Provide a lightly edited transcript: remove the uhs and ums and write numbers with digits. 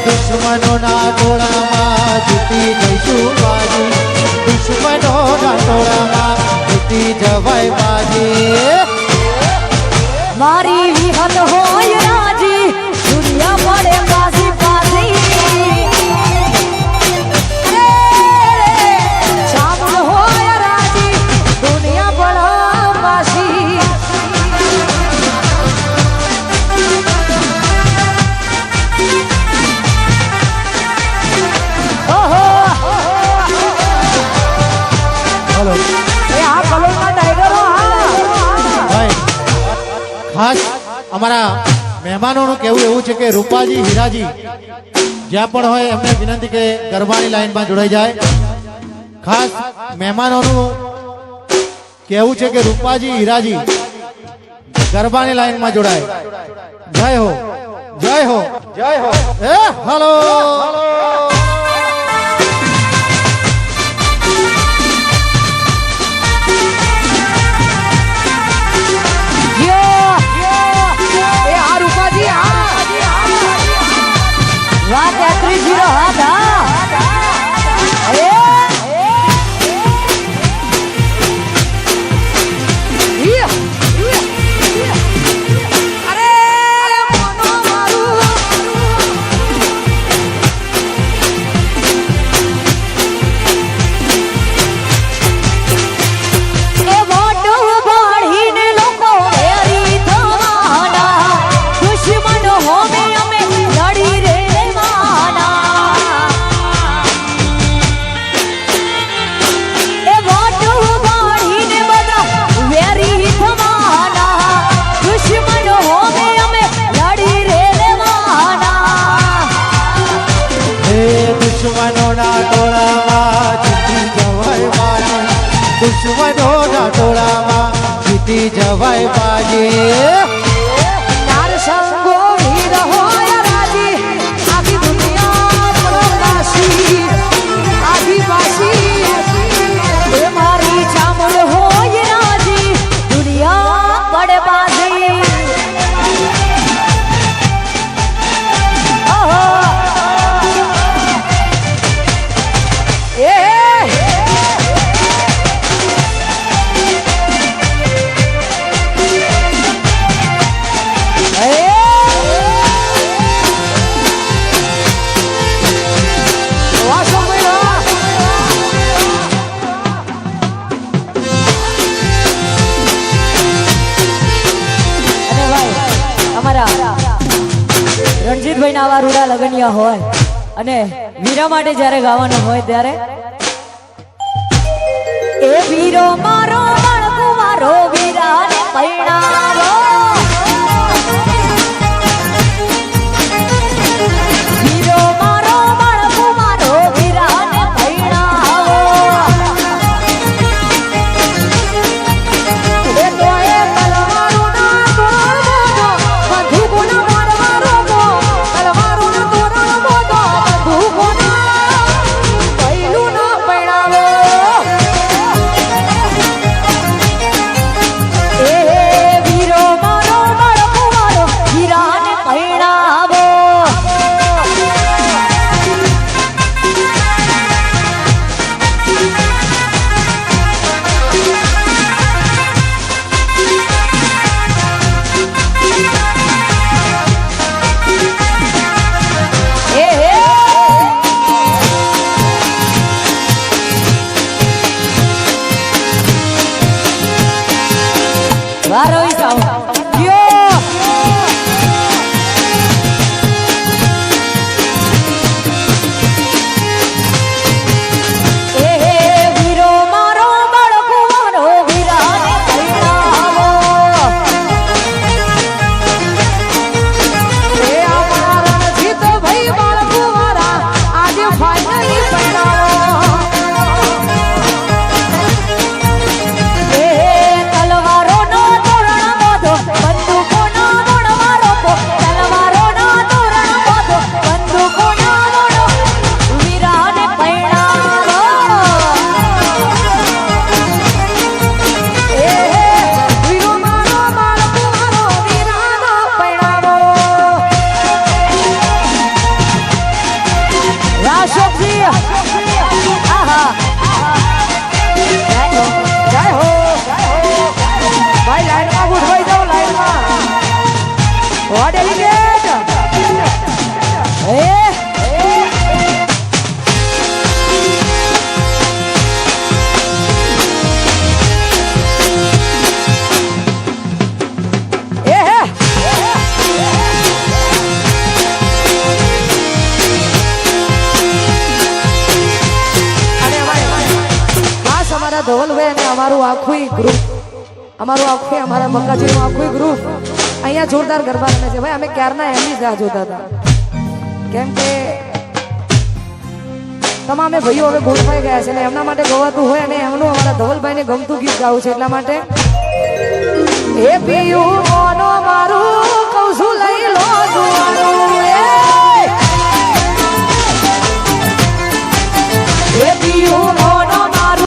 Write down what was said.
દુશ્મનોના ટોળામાં જીતી જઈશું બાજી, દુશ્મનોના ટોળામાં જીતી જવાય બાજી. મારી વિહત હોય રાજી, દુનિયા પડે પાસી પાસી. શામળ હોય રાજી, દુનિયા પડે પાસી. હલો એ આ કલોલના ટાઈગરો ભાઈ, ખાસ અમારા મહેમાનોનું કહેવું એવું છે કે રૂપાજી હીરાજી જ્યાં પણ હોય એમને વિનંતી કે ગરબાની લાઈનમાં જોડાઈ જાય. ખાસ મહેમાનોનું કહેવું છે કે રૂપાજી હીરાજી ગરબાની લાઈનમાં જોડાય. જય હો, જય હો, જય હો. એ હલો દુશ્મનોના ટોળામાં જીતી જવાય બાજી, દુશ્મનોના ટોળામાં જીતી જવાય બાજી. તાર સંગો વીર હોય રાજી, આખી દુનિયા પડવાસી, આખી વાસી. એ મારી ચામડ હોય રાજી, દુનિયા પડવાસી. રણજીતભાઈ ના આવા રૂડા લગનિયા હોય અને વીરા માટે જ્યારે ગાવાનું હોય ત્યારે એ વીરો મારો મારો વીરાને પૈણાવો. વીરો મારો મારો વીરાને પૈણાવો. એ તો એ તલવારું ના તોડવો, બંદૂકો ના મારવાનો, તલવારું ના તોડવો, બંદૂકો ના પૈલું ના પૈણાવો. એ વીર હા ડેલિગેટ ધવલભાઈ અને અમારું આખું ગ્રુપ અમારા બક્કાજીનું આખું ગ્રુપ અહીંયા જોરદાર ગરબા રમે છે ભાઈ અમે ક્યારના એમની જ રાહ જોતા હતા કેમ કે તમામે ભાઈઓ હવે ગોઠવાઈ ગયા છે ને એમના માટે ગવાતું હોય અને એમનું અમારા ધવલભાઈને ગમતું ગીત ગાવું છે એટલા માટે એ પિયું મોનો મારું